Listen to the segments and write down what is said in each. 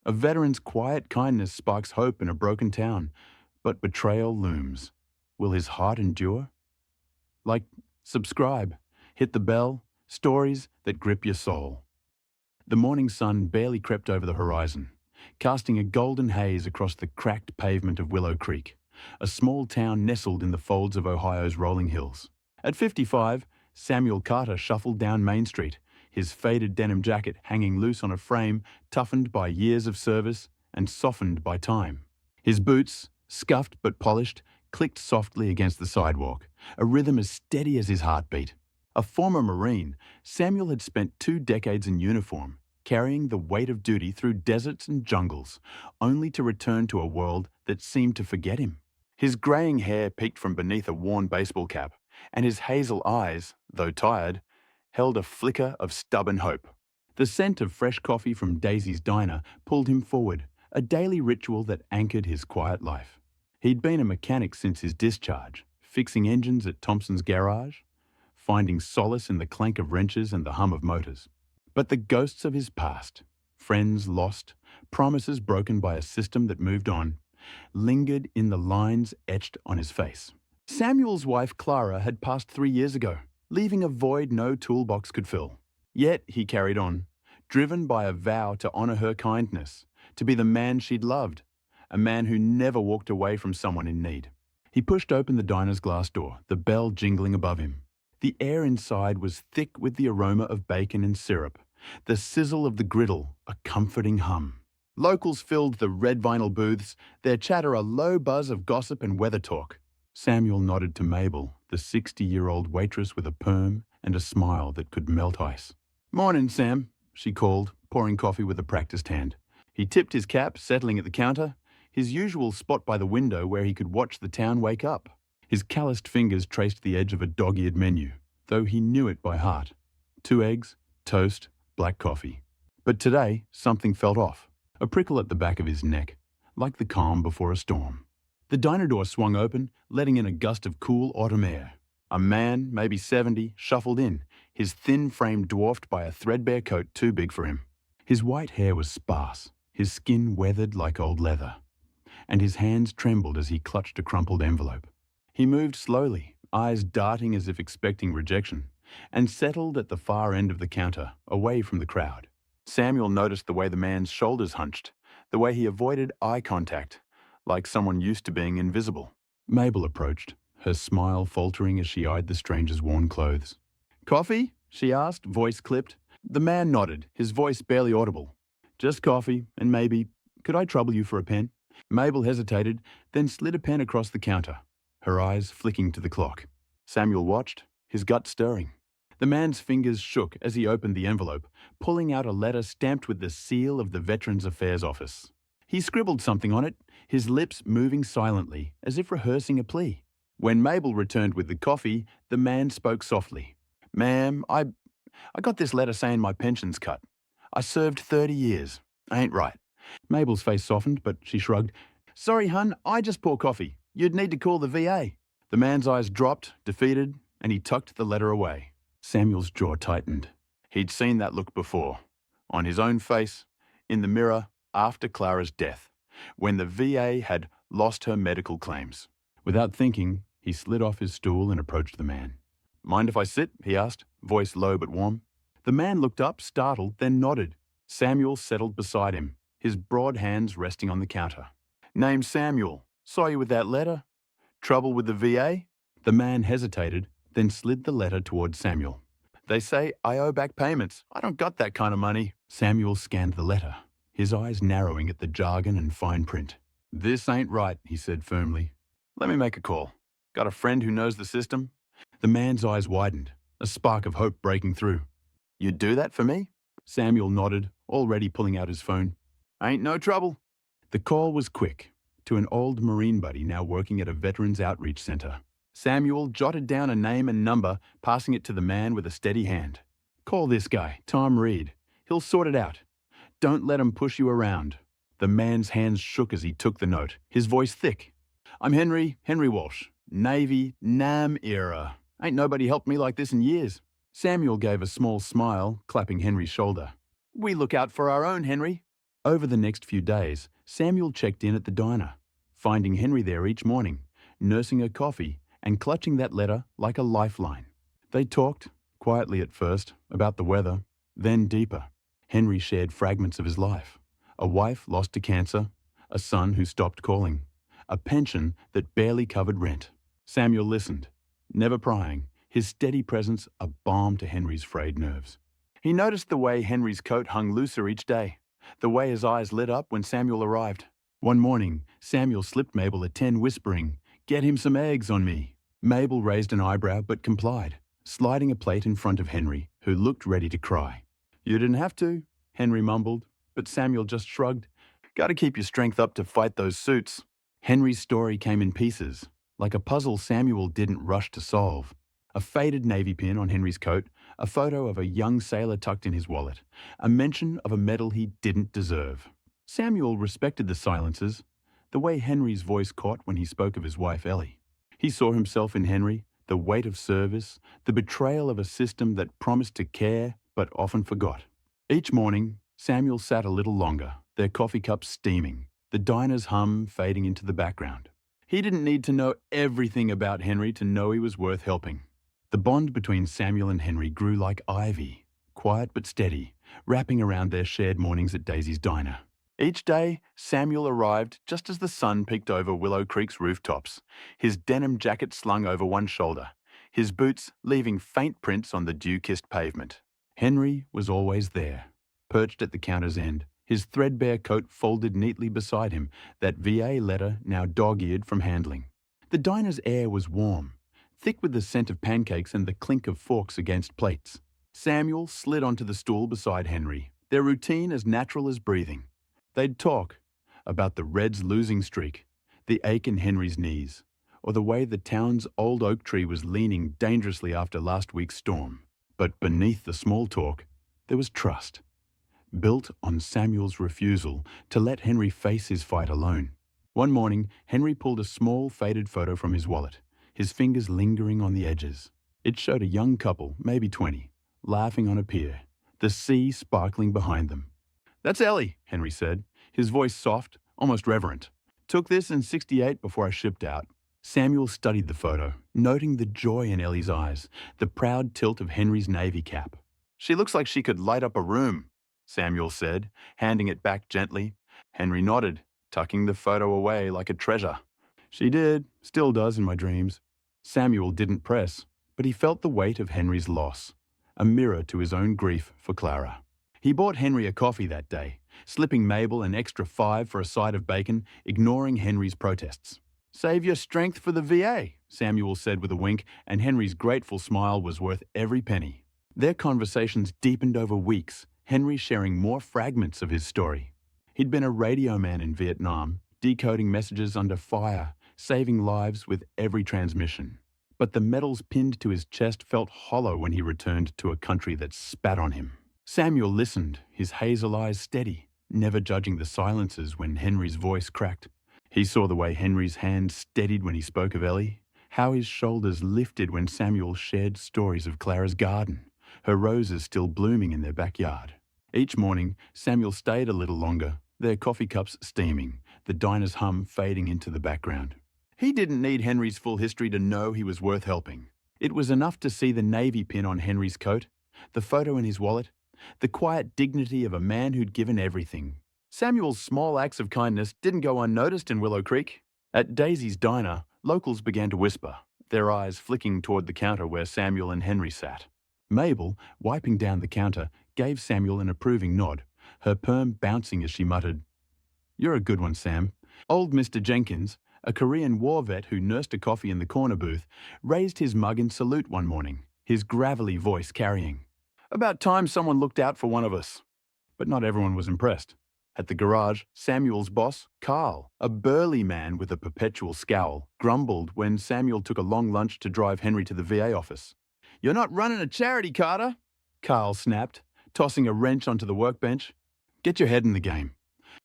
A veteran's quiet kindness sparks hope in a broken town, but betrayal looms. Will his heart endure? Like, subscribe, hit the bell, stories that grip your soul. The morning sun barely crept over the horizon, casting a golden haze across the cracked pavement of Willow Creek, a small town nestled in the folds of Ohio's rolling hills. At 55, Samuel Carter shuffled down Main Street, his faded denim jacket hanging loose on a frame toughened by years of service and softened by time. His boots, scuffed but polished, clicked softly against the sidewalk, a rhythm as steady as his heartbeat. A former Marine, Samuel had spent 2 decades in uniform, carrying the weight of duty through deserts and jungles, only to return to a world that seemed to forget him. His greying hair peeked from beneath a worn baseball cap, and his hazel eyes, though tired, held a flicker of stubborn hope. The scent of fresh coffee from Daisy's diner pulled him forward, a daily ritual that anchored his quiet life. He'd been a mechanic since his discharge, fixing engines at Thompson's garage, finding solace in the clank of wrenches and the hum of motors. But the ghosts of his past, friends lost, promises broken by a system that moved on, lingered in the lines etched on his face. Samuel's wife Clara had passed 3 years ago, leaving a void no toolbox could fill. Yet he carried on, driven by a vow to honor her kindness, to be the man she'd loved, a man who never walked away from someone in need. He pushed open the diner's glass door, the bell jingling above him. The air inside was thick with the aroma of bacon and syrup, the sizzle of the griddle a comforting hum. Locals filled the red vinyl booths, their chatter a low buzz of gossip and weather talk. Samuel nodded to Mabel, the 60-year-old waitress with a perm and a smile that could melt ice. "Morning, Sam," she called, pouring coffee with a practiced hand. He tipped his cap, settling at the counter, his usual spot by the window where he could watch the town wake up. His calloused fingers traced the edge of a dog-eared menu, though he knew it by heart. 2 eggs, toast, black coffee. But today, something felt off. A prickle at the back of his neck, like the calm before a storm. The diner door swung open, letting in a gust of cool autumn air. A man, maybe 70, shuffled in, his thin frame dwarfed by a threadbare coat too big for him. His white hair was sparse, his skin weathered like old leather, and his hands trembled as he clutched a crumpled envelope. He moved slowly, eyes darting as if expecting rejection, and settled at the far end of the counter, away from the crowd. Samuel noticed the way the man's shoulders hunched, the way he avoided eye contact, like someone used to being invisible. Mabel approached, her smile faltering as she eyed the stranger's worn clothes. "Coffee?" she asked, voice clipped. The man nodded, his voice barely audible. "Just coffee, and maybe, could I trouble you for a pen?" Mabel hesitated, then slid a pen across the counter, her eyes flicking to the clock. Samuel watched, his gut stirring. The man's fingers shook as he opened the envelope, pulling out a letter stamped with the seal of the Veterans Affairs Office. He scribbled something on it, his lips moving silently, as if rehearsing a plea. When Mabel returned with the coffee, the man spoke softly. "Ma'am, I got this letter saying my pension's cut. I served 30 years. Ain't right." Mabel's face softened, but she shrugged. "Sorry, hun, I just pour coffee. You'd need to call the VA." The man's eyes dropped, defeated, and he tucked the letter away. Samuel's jaw tightened. He'd seen that look before, on his own face, in the mirror after Clara's death, when the VA had lost her medical claims. Without thinking, he slid off his stool and approached the man. "Mind if I sit?" he asked, voice low but warm. The man looked up, startled, then nodded. Samuel settled beside him, his broad hands resting on the counter. "Name's Samuel. Saw you with that letter. Trouble with the VA?" The man hesitated, then slid the letter towards Samuel. "They say I owe back payments. I don't got that kind of money." Samuel scanned the letter, his eyes narrowing at the jargon and fine print. "This ain't right," he said firmly. "Let me make a call. Got a friend who knows the system?" The man's eyes widened, a spark of hope breaking through. "You'd do that for me?" Samuel nodded, already pulling out his phone. "Ain't no trouble." The call was quick, to an old Marine buddy now working at a Veterans Outreach Center. Samuel jotted down a name and number, passing it to the man with a steady hand. "Call this guy, Tom Reed. He'll sort it out. Don't let him push you around." The man's hands shook as he took the note, his voice thick. "I'm Henry Walsh. Navy, Nam era. Ain't nobody helped me like this in years." Samuel gave a small smile, clapping Henry's shoulder. "We look out for our own, Henry." Over the next few days, Samuel checked in at the diner, finding Henry there each morning, nursing her coffee and clutching that letter like a lifeline. They talked, quietly at first, about the weather, then deeper. Henry shared fragments of his life. A wife lost to cancer, a son who stopped calling, a pension that barely covered rent. Samuel listened, never prying, his steady presence a balm to Henry's frayed nerves. He noticed the way Henry's coat hung looser each day, the way his eyes lit up when Samuel arrived. One morning, Samuel slipped Mabel a 10, whispering, "Get him some eggs on me." Mabel raised an eyebrow but complied, sliding a plate in front of Henry, who looked ready to cry. "You didn't have to," Henry mumbled, but Samuel just shrugged. "Gotta keep your strength up to fight those suits." Henry's story came in pieces, like a puzzle Samuel didn't rush to solve. A faded navy pin on Henry's coat, a photo of a young sailor tucked in his wallet, a mention of a medal he didn't deserve. Samuel respected the silences, the way Henry's voice caught when he spoke of his wife Ellie. He saw himself in Henry, the weight of service, the betrayal of a system that promised to care but often forgot. Each morning, Samuel sat a little longer, their coffee cups steaming, the diner's hum fading into the background. He didn't need to know everything about Henry to know he was worth helping. The bond between Samuel and Henry grew like ivy, quiet but steady, wrapping around their shared mornings at Daisy's diner. Each day, Samuel arrived just as the sun peeked over Willow Creek's rooftops, his denim jacket slung over one shoulder, his boots leaving faint prints on the dew-kissed pavement. Henry was always there, perched at the counter's end, his threadbare coat folded neatly beside him, that VA letter now dog-eared from handling. The diner's air was warm, thick with the scent of pancakes and the clink of forks against plates. Samuel slid onto the stool beside Henry, their routine as natural as breathing. They'd talk about the Reds' losing streak, the ache in Henry's knees, or the way the town's old oak tree was leaning dangerously after last week's storm. But beneath the small talk, there was trust, built on Samuel's refusal to let Henry face his fight alone. One morning, Henry pulled a small, faded photo from his wallet, his fingers lingering on the edges. It showed a young couple, maybe 20, laughing on a pier, the sea sparkling behind them. "That's Ellie," Henry said, his voice soft, almost reverent. "Took this in '68 before I shipped out." Samuel studied the photo, noting the joy in Ellie's eyes, the proud tilt of Henry's navy cap. "She looks like she could light up a room," Samuel said, handing it back gently. Henry nodded, tucking the photo away like a treasure. "She did, still does in my dreams." Samuel didn't press, but he felt the weight of Henry's loss, a mirror to his own grief for Clara. He bought Henry a coffee that day, slipping Mabel an extra 5 for a side of bacon, ignoring Henry's protests. "Save your strength for the VA," Samuel said with a wink, and Henry's grateful smile was worth every penny. Their conversations deepened over weeks, Henry sharing more fragments of his story. He'd been a radio man in Vietnam, decoding messages under fire, saving lives with every transmission. But the medals pinned to his chest felt hollow when he returned to a country that spat on him. Samuel listened, his hazel eyes steady, never judging the silences when Henry's voice cracked. He saw the way Henry's hand steadied when he spoke of Ellie, how his shoulders lifted when Samuel shared stories of Clara's garden, her roses still blooming in their backyard. Each morning, Samuel stayed a little longer, their coffee cups steaming, the diner's hum fading into the background. He didn't need Henry's full history to know he was worth helping. It was enough to see the navy pin on Henry's coat, the photo in his wallet, the quiet dignity of a man who'd given everything. Samuel's small acts of kindness didn't go unnoticed in Willow Creek. At Daisy's diner, locals began to whisper, their eyes flicking toward the counter where Samuel and Henry sat. Mabel, wiping down the counter, gave Samuel an approving nod, her perm bouncing as she muttered, "You're a good one, Sam." Old Mr. Jenkins, a Korean war vet who nursed a coffee in the corner booth, raised his mug in salute one morning, his gravelly voice carrying, "About time someone looked out for one of us." But not everyone was impressed. At the garage, Samuel's boss, Carl, a burly man with a perpetual scowl, grumbled when Samuel took a long lunch to drive Henry to the VA office. "You're not running a charity, Carter," Carl snapped, tossing a wrench onto the workbench. "Get your head in the game."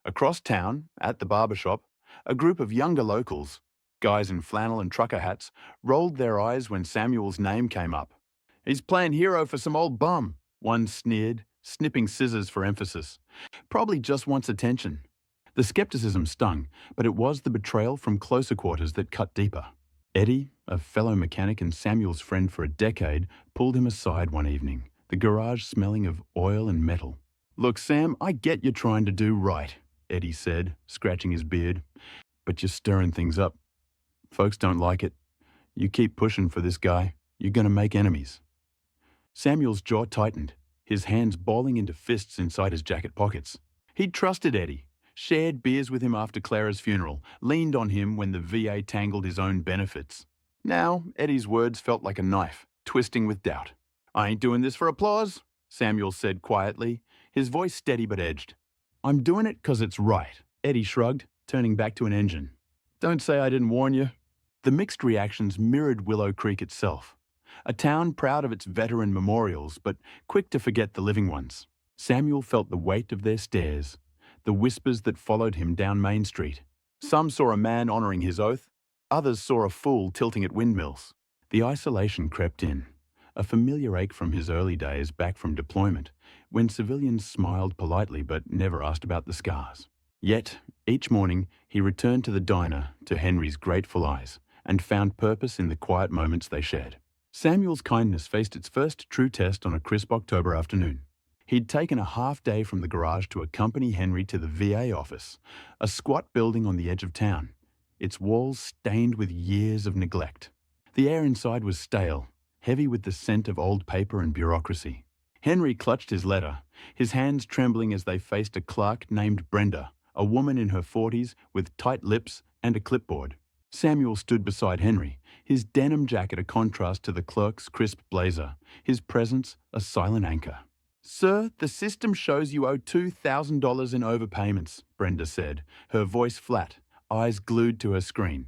Across town, at the barber shop, a group of younger locals, guys in flannel and trucker hats, rolled their eyes when Samuel's name came up. "He's playing hero for some old bum," one sneered, snipping scissors for emphasis. Probably just wants attention. The skepticism stung, but it was the betrayal from closer quarters that cut deeper. Eddie, a fellow mechanic and Samuel's friend for a decade, pulled him aside one evening, the garage smelling of oil and metal. "Look, Sam, I get you're trying to do right," Eddie said, scratching his beard. "But you're stirring things up. Folks don't like it. You keep pushing for this guy, you're going to make enemies." Samuel's jaw tightened, his hands balling into fists inside his jacket pockets. He'd trusted Eddie, shared beers with him after Clara's funeral, leaned on him when the VA tangled his own benefits. Now, Eddie's words felt like a knife, twisting with doubt. "I ain't doing this for applause," Samuel said quietly, his voice steady but edged. "I'm doing it 'cause it's right," Eddie shrugged, turning back to an engine. "Don't say I didn't warn you." The mixed reactions mirrored Willow Creek itself, a town proud of its veteran memorials but quick to forget the living ones. Samuel felt the weight of their stares, the whispers that followed him down Main Street. Some saw a man honoring his oath, others saw a fool tilting at windmills. The isolation crept in, a familiar ache from his early days back from deployment, when civilians smiled politely but never asked about the scars. Yet, each morning, he returned to the diner to Henry's grateful eyes and found purpose in the quiet moments they shared. Samuel's kindness faced its first true test on a crisp October afternoon. He'd taken a half day from the garage to accompany Henry to the VA office, a squat building on the edge of town, its walls stained with years of neglect. The air inside was stale, heavy with the scent of old paper and bureaucracy. Henry clutched his letter, his hands trembling as they faced a clerk named Brenda, a woman in her 40s with tight lips and a clipboard. Samuel stood beside Henry, his denim jacket a contrast to the clerk's crisp blazer, his presence a silent anchor. "Sir, the system shows you owe $2,000 in overpayments," Brenda said, her voice flat, eyes glued to her screen.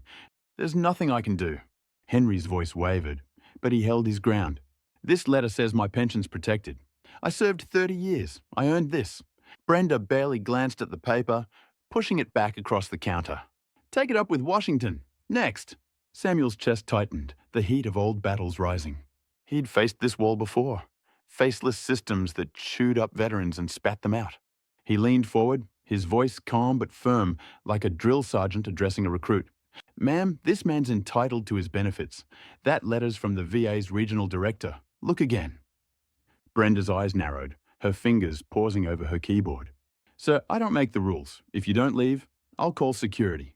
"There's nothing I can do." Henry's voice wavered, but he held his ground. "This letter says my pension's protected. I served 30 years. I earned this." Brenda barely glanced at the paper, pushing it back across the counter. "Take it up with Washington. Next." Samuel's chest tightened, the heat of old battles rising. He'd faced this wall before. Faceless systems that chewed up veterans and spat them out. He leaned forward, his voice calm but firm, like a drill sergeant addressing a recruit. "Ma'am, this man's entitled to his benefits. That letter's from the VA's regional director. Look again." Brenda's eyes narrowed, her fingers pausing over her keyboard. "Sir, I don't make the rules. If you don't leave, I'll call security."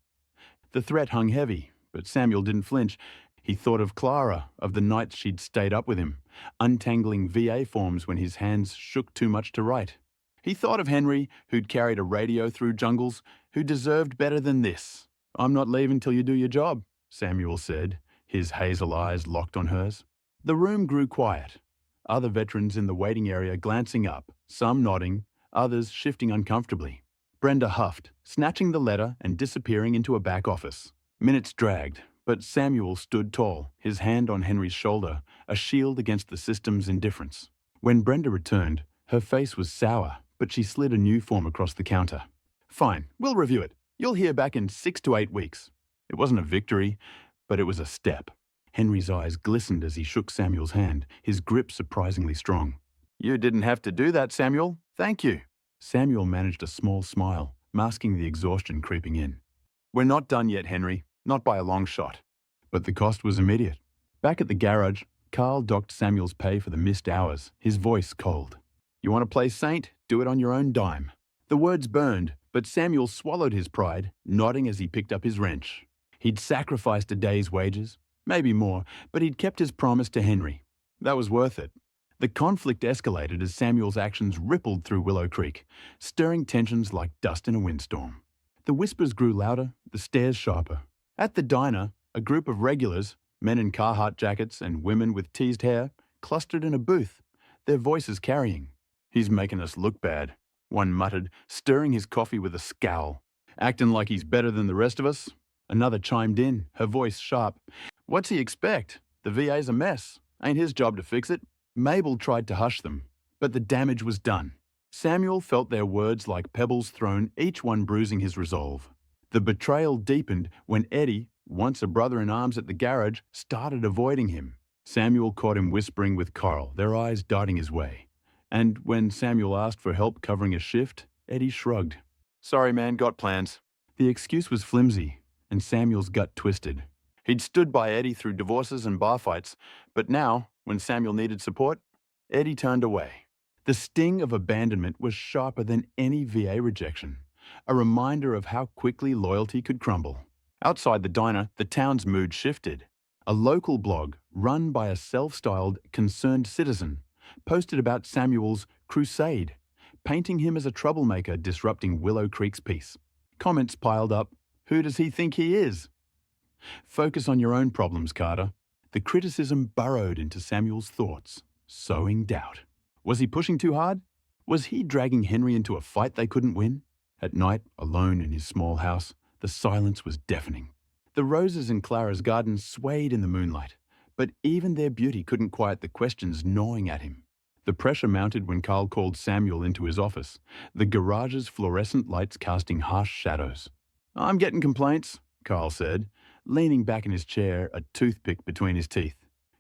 The threat hung heavy, but Samuel didn't flinch. He thought of Clara, of the nights she'd stayed up with him, untangling VA forms when his hands shook too much to write. He thought of Henry, who'd carried a radio through jungles, who deserved better than this. "I'm not leaving till you do your job," Samuel said, his hazel eyes locked on hers. The room grew quiet, other veterans in the waiting area glancing up, some nodding, others shifting uncomfortably. Brenda huffed, snatching the letter and disappearing into a back office. Minutes dragged, but Samuel stood tall, his hand on Henry's shoulder, a shield against the system's indifference. When Brenda returned, her face was sour, but she slid a new form across the counter. "Fine, we'll review it. You'll hear back in 6 to 8 weeks." It wasn't a victory, but it was a step. Henry's eyes glistened as he shook Samuel's hand, his grip surprisingly strong. "You didn't have to do that, Samuel. Thank you." Samuel managed a small smile, masking the exhaustion creeping in. "We're not done yet, Henry. Not by a long shot." But the cost was immediate. Back at the garage, Carl docked Samuel's pay for the missed hours, his voice cold. "You want to play saint? Do it on your own dime." The words burned, but Samuel swallowed his pride, nodding as he picked up his wrench. He'd sacrificed a day's wages, maybe more, but he'd kept his promise to Henry. That was worth it. The conflict escalated as Samuel's actions rippled through Willow Creek, stirring tensions like dust in a windstorm. The whispers grew louder, the stares sharper. At the diner, a group of regulars, men in Carhartt jackets and women with teased hair, clustered in a booth, their voices carrying. "He's making us look bad," one muttered, stirring his coffee with a scowl. "Acting like he's better than the rest of us?" Another chimed in, her voice sharp. "What's he expect? The VA's a mess. Ain't his job to fix it." Mabel tried to hush them, but the damage was done. Samuel felt their words like pebbles thrown, each one bruising his resolve. The betrayal deepened when Eddie, once a brother-in-arms at the garage, started avoiding him. Samuel caught him whispering with Coral, their eyes darting his way. And when Samuel asked for help covering a shift, Eddie shrugged. Sorry, man, got plans. The excuse was flimsy, and Samuel's gut twisted. He'd stood by Eddie through divorces and bar fights, but now, when Samuel needed support, Eddie turned away. The sting of abandonment was sharper than any VA rejection, a reminder of how quickly loyalty could crumble. Outside the diner, the town's mood shifted. A local blog, run by a self-styled concerned citizen, posted about Samuel's crusade, painting him as a troublemaker disrupting Willow Creek's peace. Comments piled up. Who does he think he is? Focus on your own problems, Carter. The criticism burrowed into Samuel's thoughts, sowing doubt. Was he pushing too hard? Was he dragging Henry into a fight they couldn't win? At night, alone in his small house, the silence was deafening. The roses in Clara's garden swayed in the moonlight, but even their beauty couldn't quiet the questions gnawing at him. The pressure mounted when Carl called Samuel into his office, the garage's fluorescent lights casting harsh shadows. I'm getting complaints, Carl said, leaning back in his chair, a toothpick between his teeth.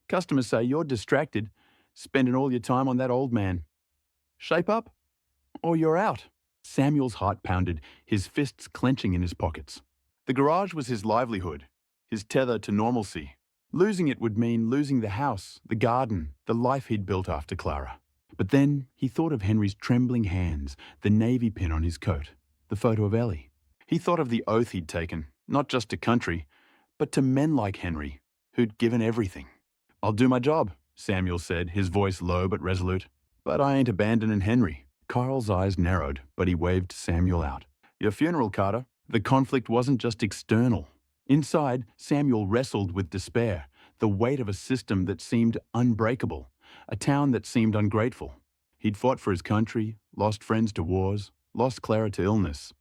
Customers say you're distracted, spending all your time on that old man. Shape up, or you're out. Samuel's heart pounded, his fists clenching in his pockets. The garage was his livelihood, his tether to normalcy. Losing it would mean losing the house, the garden, the life he'd built after Clara. But then he thought of Henry's trembling hands, the navy pin on his coat, the photo of Ellie. He thought of the oath he'd taken, not just to country, but to men like Henry, who'd given everything. I'll do my job, Samuel said, his voice low but resolute. But I ain't abandoning Henry. Carl's eyes narrowed, but he waved Samuel out. Your funeral, Carter. The conflict wasn't just external. Inside, Samuel wrestled with despair, the weight of a system that seemed unbreakable, a town that seemed ungrateful. He'd fought for his country, lost friends to wars, lost Clara to illness.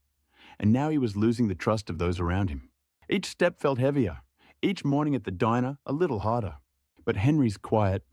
And now he was losing the trust of those around him. Each step felt heavier, each morning at the diner a little harder. But Henry's quiet,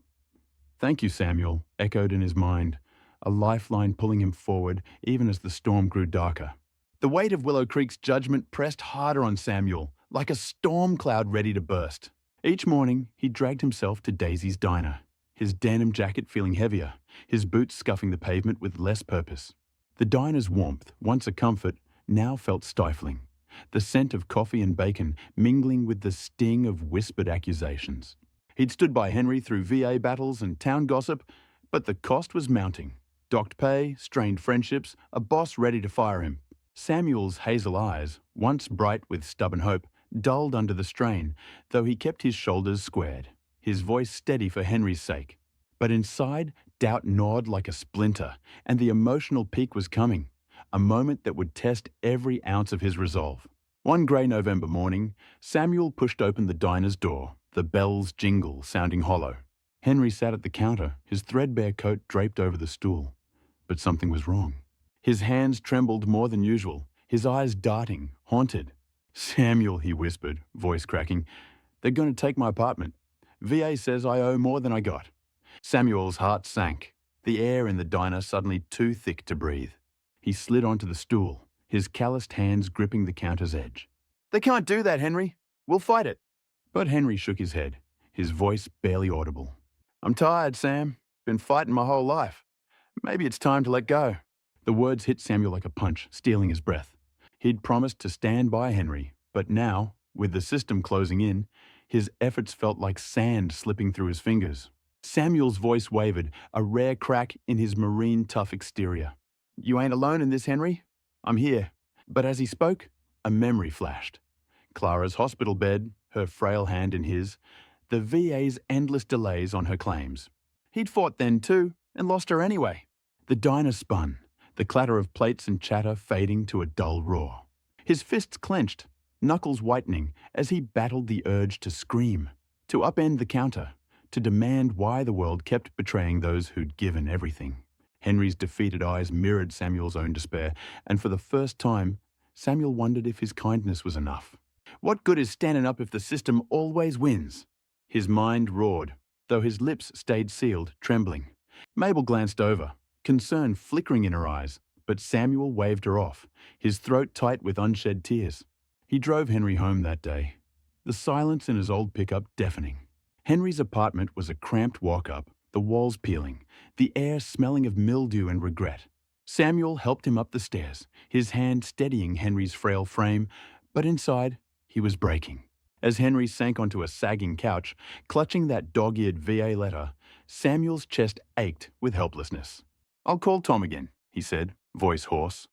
"Thank you, Samuel," echoed in his mind, a lifeline pulling him forward even as the storm grew darker. The weight of Willow Creek's judgment pressed harder on Samuel, like a storm cloud ready to burst. Each morning, he dragged himself to Daisy's diner, his denim jacket feeling heavier, his boots scuffing the pavement with less purpose. The diner's warmth, once a comfort, now felt stifling, the scent of coffee and bacon mingling with the sting of whispered accusations. He'd stood by Henry through VA battles and town gossip, but the cost was mounting. Docked pay, strained friendships, a boss ready to fire him. Samuel's hazel eyes, once bright with stubborn hope, dulled under the strain, though he kept his shoulders squared, his voice steady for Henry's sake. But inside, doubt gnawed like a splinter, and the emotional peak was coming, a moment that would test every ounce of his resolve. One grey November morning, Samuel pushed open the diner's door, the bell's jingle sounding hollow. Henry sat at the counter, his threadbare coat draped over the stool. But something was wrong. His hands trembled more than usual, his eyes darting, haunted. "Samuel," he whispered, voice cracking, "they're going to take my apartment. VA says I owe more than I got." Samuel's heart sank, the air in the diner suddenly too thick to breathe. He slid onto the stool, his calloused hands gripping the counter's edge. "They can't do that, Henry. We'll fight it." But Henry shook his head, his voice barely audible. "I'm tired, Sam. Been fighting my whole life. Maybe it's time to let go." The words hit Samuel like a punch, stealing his breath. He'd promised to stand by Henry, but now, with the system closing in, his efforts felt like sand slipping through his fingers. Samuel's voice wavered, a rare crack in his marine tough exterior. "You ain't alone in this, Henry. I'm here." But as he spoke, a memory flashed. Clara's hospital bed, her frail hand in his, the VA's endless delays on her claims. He'd fought then too, and lost her anyway. The diner spun, the clatter of plates and chatter fading to a dull roar. His fists clenched, knuckles whitening, as he battled the urge to scream, to upend the counter, to demand why the world kept betraying those who'd given everything. Henry's defeated eyes mirrored Samuel's own despair, and for the first time, Samuel wondered if his kindness was enough. What good is standing up if the system always wins? His mind roared, though his lips stayed sealed, trembling. Mabel glanced over, concern flickering in her eyes, but Samuel waved her off, his throat tight with unshed tears. He drove Henry home that day, the silence in his old pickup deafening. Henry's apartment was a cramped walk-up, the walls peeling, the air smelling of mildew and regret. Samuel helped him up the stairs, his hand steadying Henry's frail frame, but inside, he was breaking. As Henry sank onto a sagging couch, clutching that dog-eared VA letter, Samuel's chest ached with helplessness. "I'll call Tom again," he said, voice hoarse.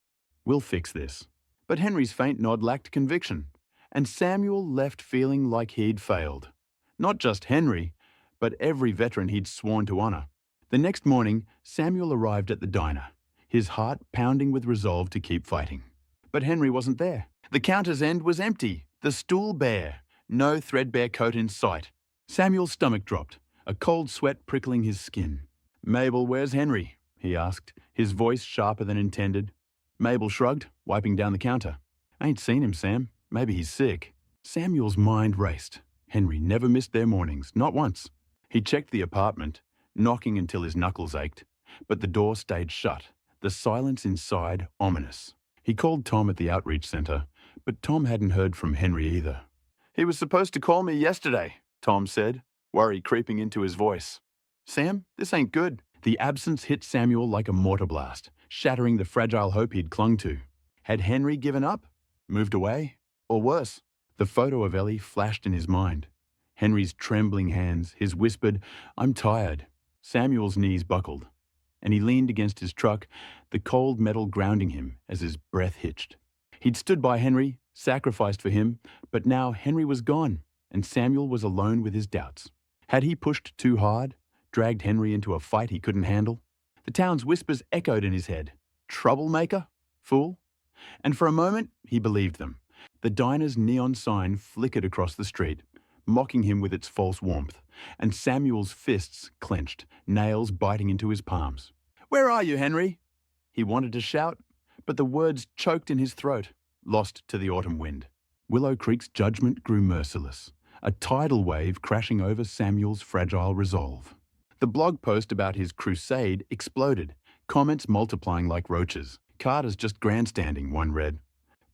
"We'll fix this." But Henry's faint nod lacked conviction, and Samuel left feeling like he'd failed. Not just Henry, but every veteran he'd sworn to honor. The next morning, Samuel arrived at the diner, his heart pounding with resolve to keep fighting. But Henry wasn't there. The counter's end was empty, the stool bare, no threadbare coat in sight. Samuel's stomach dropped, a cold sweat prickling his skin. "Mabel, where's Henry?" he asked, his voice sharper than intended. Mabel shrugged, wiping down the counter. "Ain't seen him, Sam. Maybe he's sick." Samuel's mind raced. Henry never missed their mornings, not once. He checked the apartment, knocking until his knuckles ached, but the door stayed shut, the silence inside ominous. He called Tom at the outreach center, but Tom hadn't heard from Henry either. "He was supposed to call me yesterday," Tom said, worry creeping into his voice. "Sam, this ain't good." The absence hit Samuel like a mortar blast, shattering the fragile hope he'd clung to. Had Henry given up? Moved away? Or worse? The photo of Ellie flashed in his mind. Henry's trembling hands, his whispered, "I'm tired." Samuel's knees buckled, and he leaned against his truck, the cold metal grounding him as his breath hitched. He'd stood by Henry, sacrificed for him, but now Henry was gone, and Samuel was alone with his doubts. Had he pushed too hard, dragged Henry into a fight he couldn't handle? The town's whispers echoed in his head. Troublemaker? Fool? And for a moment, he believed them. The diner's neon sign flickered across the street, mocking him with its false warmth, and Samuel's fists clenched, nails biting into his palms. "Where are you, Henry?" He wanted to shout, but the words choked in his throat, lost to the autumn wind. Willow Creek's judgment grew merciless, a tidal wave crashing over Samuel's fragile resolve. The blog post about his crusade exploded, comments multiplying like roaches. "Carter's just grandstanding," one read.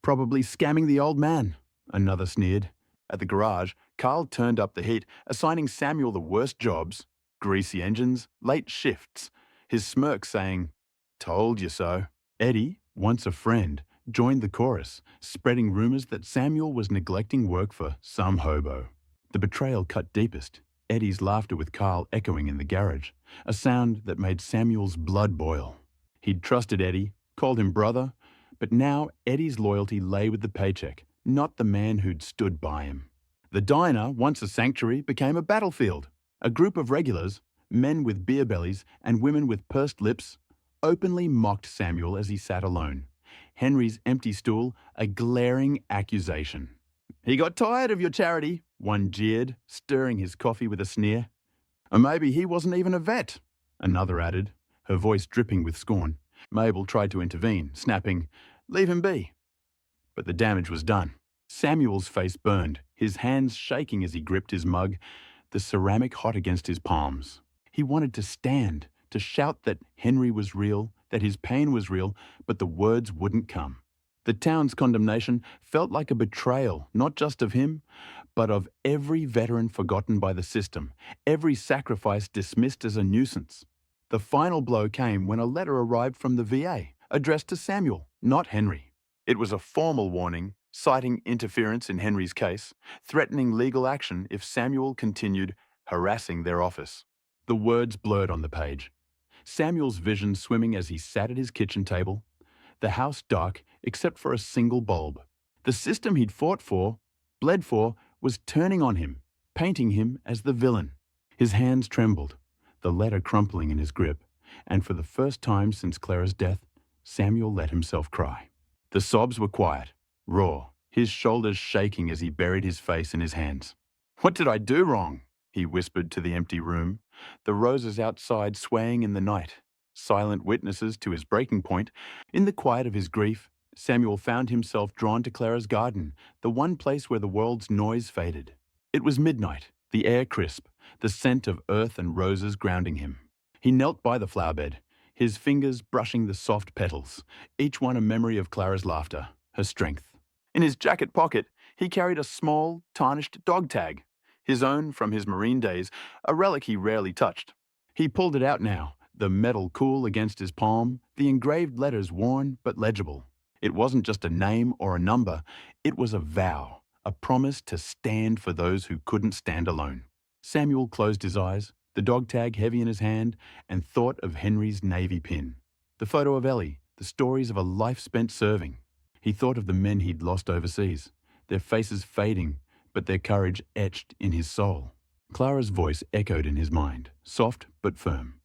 "Probably scamming the old man," another sneered. At the garage, Carl turned up the heat, assigning Samuel the worst jobs, greasy engines, late shifts, his smirk saying, "Told you so." Eddie, once a friend, joined the chorus, spreading rumors that Samuel was neglecting work for some hobo. The betrayal cut deepest, Eddie's laughter with Carl echoing in the garage, a sound that made Samuel's blood boil. He'd trusted Eddie, called him brother, but now Eddie's loyalty lay with the paycheck, not the man who'd stood by him. The diner, once a sanctuary, became a battlefield. A group of regulars, men with beer bellies and women with pursed lips, openly mocked Samuel as he sat alone. Henry's empty stool, a glaring accusation. "He got tired of your charity," one jeered, stirring his coffee with a sneer. "Or maybe he wasn't even a vet," another added, her voice dripping with scorn. Mabel tried to intervene, snapping, "Leave him be." But the damage was done. Samuel's face burned, his hands shaking as he gripped his mug, the ceramic hot against his palms. He wanted to stand, to shout that Henry was real, that his pain was real, but the words wouldn't come. The town's condemnation felt like a betrayal, not just of him, but of every veteran forgotten by the system, every sacrifice dismissed as a nuisance. The final blow came when a letter arrived from the VA, addressed to Samuel, not Henry. It was a formal warning, citing interference in Henry's case, threatening legal action if Samuel continued harassing their office. The words blurred on the page. Samuel's vision swimming as he sat at his kitchen table, the house dark except for a single bulb. The system he'd fought for, bled for, was turning on him, painting him as the villain. His hands trembled, the letter crumpling in his grip, and for the first time since Clara's death, Samuel let himself cry. The sobs were quiet, raw, his shoulders shaking as he buried his face in his hands. "What did I do wrong?" he whispered to the empty room, the roses outside swaying in the night, silent witnesses to his breaking point. In the quiet of his grief, Samuel found himself drawn to Clara's garden, the one place where the world's noise faded. It was midnight, the air crisp, the scent of earth and roses grounding him. He knelt by the flower bed, his fingers brushing the soft petals, each one a memory of Clara's laughter, her strength. In his jacket pocket, he carried a small, tarnished dog tag, his own from his Marine days, a relic he rarely touched. He pulled it out now, the metal cool against his palm, the engraved letters worn but legible. It wasn't just a name or a number, it was a vow, a promise to stand for those who couldn't stand alone. Samuel closed his eyes, the dog tag heavy in his hand, and thought of Henry's navy pin. The photo of Ellie, the stories of a life spent serving. He thought of the men he'd lost overseas, their faces fading, but their courage etched in his soul. Clara's voice echoed in his mind, soft but firm.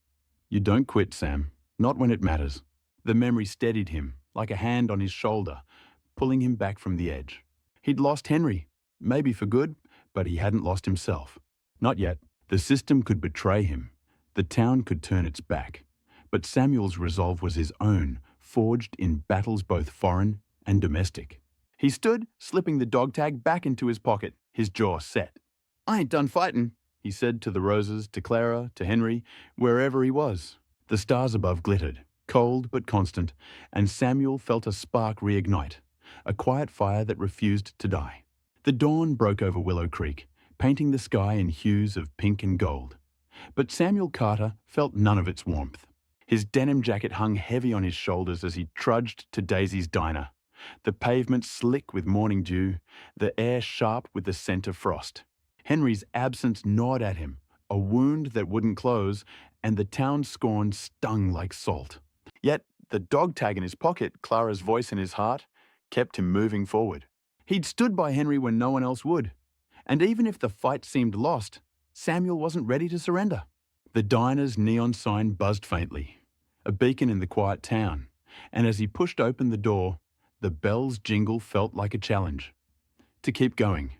"You don't quit, Sam, not when it matters." The memory steadied him, like a hand on his shoulder, pulling him back from the edge. He'd lost Henry, maybe for good, but he hadn't lost himself. Not yet. The system could betray him. The town could turn its back. But Samuel's resolve was his own, forged in battles both foreign and domestic. He stood, slipping the dog tag back into his pocket, his jaw set. "I ain't done fightin'," he said to the roses, to Clara, to Henry, wherever he was. The stars above glittered, cold but constant, and Samuel felt a spark reignite, a quiet fire that refused to die. The dawn broke over Willow Creek, painting the sky in hues of pink and gold. But Samuel Carter felt none of its warmth. His denim jacket hung heavy on his shoulders as he trudged to Daisy's diner, the pavement slick with morning dew, the air sharp with the scent of frost. Henry's absence gnawed at him, a wound that wouldn't close, and the town's scorn stung like salt. Yet the dog tag in his pocket, Clara's voice in his heart, kept him moving forward. He'd stood by Henry when no one else would. And even if the fight seemed lost, Samuel wasn't ready to surrender. The diner's neon sign buzzed faintly, a beacon in the quiet town, and as he pushed open the door, the bell's jingle felt like a challenge. To keep going,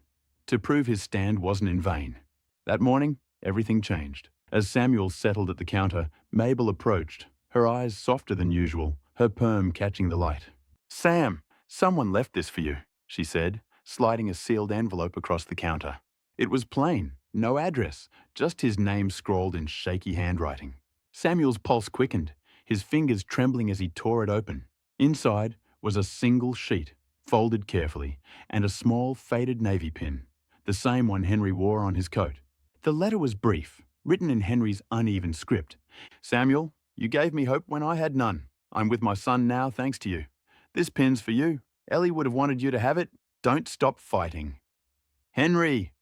to prove his stand wasn't in vain. That morning, everything changed. As Samuel settled at the counter, Mabel approached, her eyes softer than usual, her perm catching the light. "Sam, someone left this for you," she said, sliding a sealed envelope across the counter. It was plain, no address, just his name scrawled in shaky handwriting. Samuel's pulse quickened, his fingers trembling as he tore it open. Inside was a single sheet, folded carefully, and a small faded navy pin, the same one Henry wore on his coat. The letter was brief, written in Henry's uneven script. "Samuel, you gave me hope when I had none. I'm with my son now thanks to you. This pin's for you. Ellie would have wanted you to have it. Don't stop fighting. Henry!"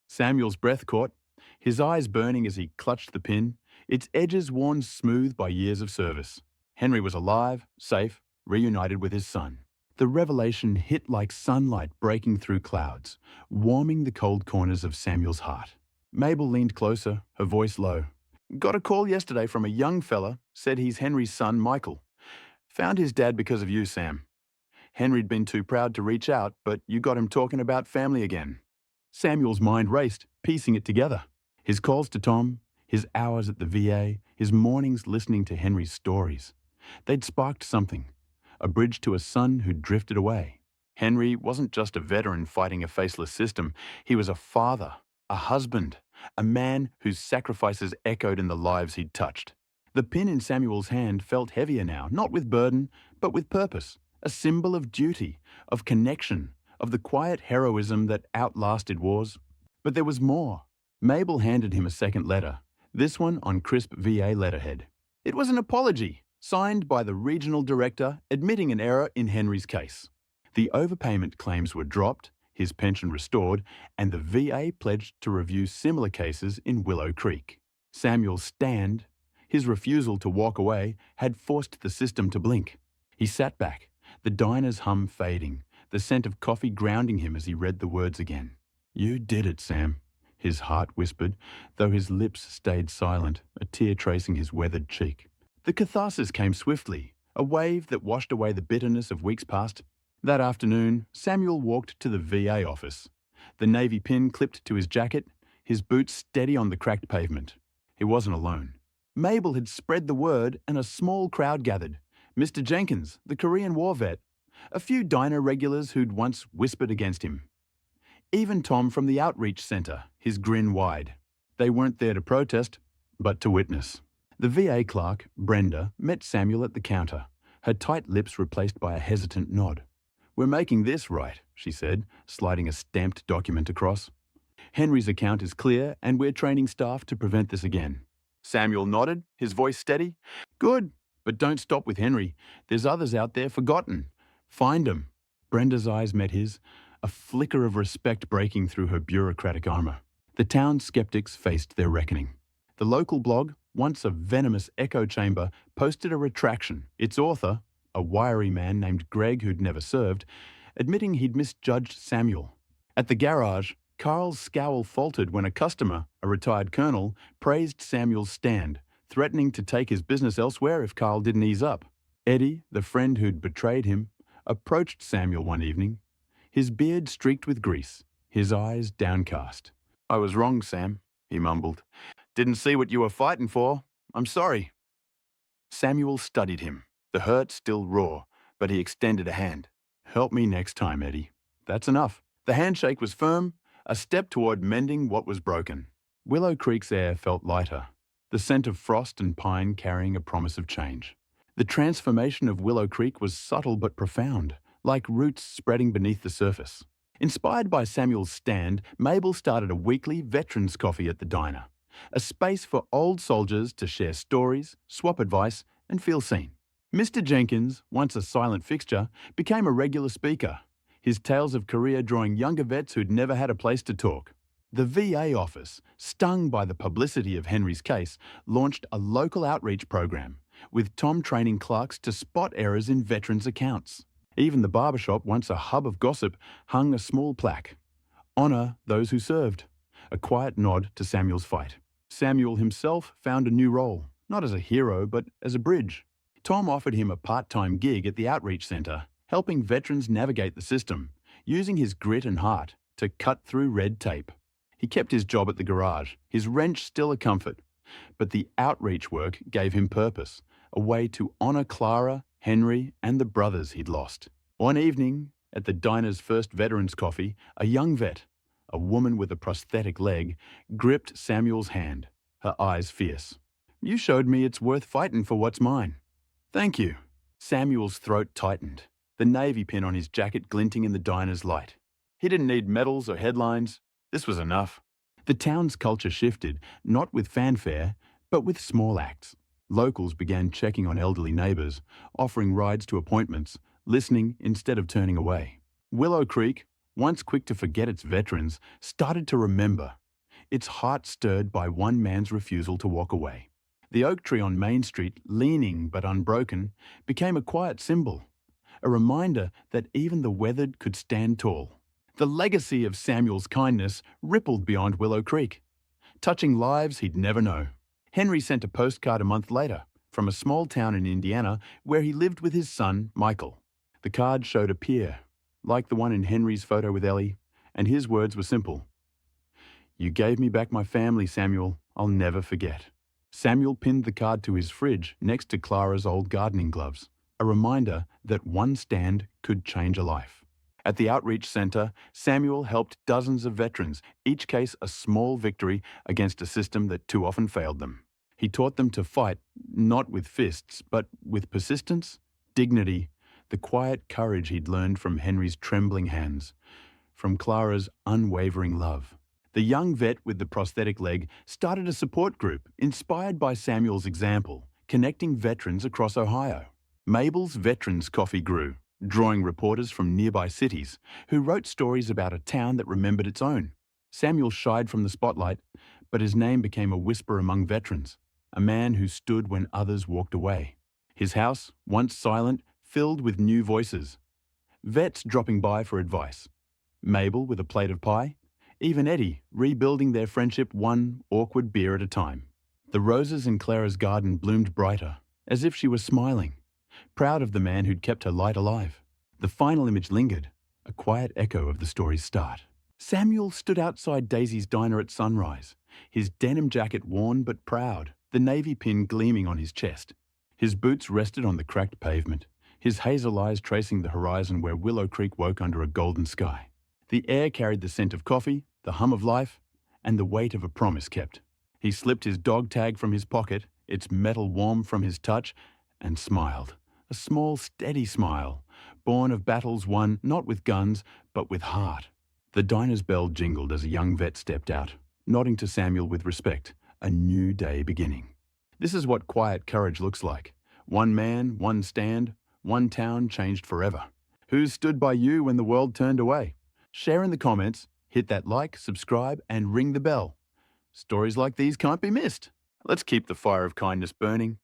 Samuel's breath caught, his eyes burning as he clutched the pin, its edges worn smooth by years of service. Henry was alive, safe, reunited with his son. The revelation hit like sunlight breaking through clouds, warming the cold corners of Samuel's heart. Mabel leaned closer, her voice low. "Got a call yesterday from a young fella, said he's Henry's son, Michael. Found his dad because of you, Sam. Henry'd been too proud to reach out, but you got him talking about family again." Samuel's mind raced, piecing it together. His calls to Tom, his hours at the VA, his mornings listening to Henry's stories. They'd sparked something, a bridge to a son who'd drifted away. Henry wasn't just a veteran fighting a faceless system, he was a father, a husband, a man whose sacrifices echoed in the lives he'd touched. The pin in Samuel's hand felt heavier now, not with burden, but with purpose. A symbol of duty, of connection, of the quiet heroism that outlasted wars. But there was more. Mabel handed him a second letter, this one on crisp VA letterhead. It was an apology, signed by the regional director admitting an error in Henry's case. The overpayment claims were dropped, his pension restored, and the VA pledged to review similar cases in Willow Creek. Samuel's stand, his refusal to walk away, had forced the system to blink. He sat back, the diner's hum fading, the scent of coffee grounding him as he read the words again. "You did it, Sam," his heart whispered, though his lips stayed silent, a tear tracing his weathered cheek. The catharsis came swiftly, a wave that washed away the bitterness of weeks past. That afternoon, Samuel walked to the VA office, the navy pin clipped to his jacket, his boots steady on the cracked pavement. He wasn't alone. Mabel had spread the word and a small crowd gathered. Mr. Jenkins, the Korean War vet, a few diner regulars who'd once whispered against him. Even Tom from the Outreach Centre, his grin wide. They weren't there to protest, but to witness. The VA clerk, Brenda, met Samuel at the counter, her tight lips replaced by a hesitant nod. "We're making this right," she said, sliding a stamped document across. "Henry's account is clear, and we're training staff to prevent this again." Samuel nodded, his voice steady. Good, but don't stop with Henry. There's others out there forgotten. Find 'em. Brenda's eyes met his, a flicker of respect breaking through her bureaucratic armor. The town's skeptics faced their reckoning. The local blog, once a venomous echo chamber, posted a retraction. Its author, a wiry man named Greg who'd never served, admitting he'd misjudged Samuel. At the garage, Carl's scowl faltered when a customer, a retired colonel, praised Samuel's stand, threatening to take his business elsewhere if Carl didn't ease up. Eddie, the friend who'd betrayed him, approached Samuel one evening, his beard streaked with grease, his eyes downcast. I was wrong, Sam, he mumbled. Didn't see what you were fighting for. I'm sorry. Samuel studied him, the hurt still raw, but he extended a hand. Help me next time, Eddie. That's enough. The handshake was firm, a step toward mending what was broken. Willow Creek's air felt lighter, the scent of frost and pine carrying a promise of change. The transformation of Willow Creek was subtle but profound, like roots spreading beneath the surface. Inspired by Samuel's stand, Mabel started a weekly veterans coffee at the diner, a space for old soldiers to share stories, swap advice, and feel seen. Mr. Jenkins, once a silent fixture, became a regular speaker, his tales of career drawing younger vets who'd never had a place to talk. The VA office, stung by the publicity of Henry's case, launched a local outreach program, with Tom training clerks to spot errors in veterans' accounts. Even the barbershop, once a hub of gossip, hung a small plaque. Honour those who served. A quiet nod to Samuel's fight. Samuel himself found a new role, not as a hero, but as a bridge. Tom offered him a part-time gig at the outreach centre, helping veterans navigate the system, using his grit and heart to cut through red tape. He kept his job at the garage, his wrench still a comfort, but the outreach work gave him purpose, a way to honour Clara, Henry, and the brothers he'd lost. One evening, at the diner's first veterans coffee, a young vet, a woman with a prosthetic leg, gripped Samuel's hand, her eyes fierce. You showed me it's worth fighting for what's mine. Thank you. Samuel's throat tightened, the navy pin on his jacket glinting in the diner's light. He didn't need medals or headlines. This was enough. The town's culture shifted, not with fanfare, but with small acts. Locals began checking on elderly neighbours, offering rides to appointments, listening instead of turning away. Willow Creek, once quick to forget its veterans, started to remember, its heart stirred by one man's refusal to walk away. The oak tree on Main Street, leaning but unbroken, became a quiet symbol, a reminder that even the weathered could stand tall. The legacy of Samuel's kindness rippled beyond Willow Creek, touching lives he'd never know. Henry sent a postcard a month later from a small town in Indiana where he lived with his son, Michael. The card showed a pier, like the one in Henry's photo with Ellie, and his words were simple. You gave me back my family, Samuel. I'll never forget. Samuel pinned the card to his fridge next to Clara's old gardening gloves, a reminder that one stand could change a life. At the outreach centre, Samuel helped dozens of veterans, each case a small victory against a system that too often failed them. He taught them to fight, not with fists, but with persistence, dignity, the quiet courage he'd learned from Henry's trembling hands, from Clara's unwavering love. The young vet with the prosthetic leg started a support group inspired by Samuel's example, connecting veterans across Ohio. Mabel's Veterans Coffee grew, drawing reporters from nearby cities who wrote stories about a town that remembered its own. Samuel shied from the spotlight, but his name became a whisper among veterans, a man who stood when others walked away. His house, once silent, filled with new voices. Vets dropping by for advice. Mabel with a plate of pie. Even Eddie rebuilding their friendship one awkward beer at a time. The roses in Clara's garden bloomed brighter, as if she was smiling, proud of the man who'd kept her light alive. The final image lingered, a quiet echo of the story's start. Samuel stood outside Daisy's diner at sunrise, his denim jacket worn but proud, the navy pin gleaming on his chest. His boots rested on the cracked pavement, his hazel eyes tracing the horizon where Willow Creek woke under a golden sky. The air carried the scent of coffee, the hum of life, and the weight of a promise kept. He slipped his dog tag from his pocket, its metal warm from his touch, and smiled. A small, steady smile, born of battles won not with guns, but with heart. The diner's bell jingled as a young vet stepped out, nodding to Samuel with respect, a new day beginning. This is what quiet courage looks like. One man, one stand, one town changed forever. Who stood by you when the world turned away? Share in the comments, hit that like, subscribe, and ring the bell. Stories like these can't be missed. Let's keep the fire of kindness burning.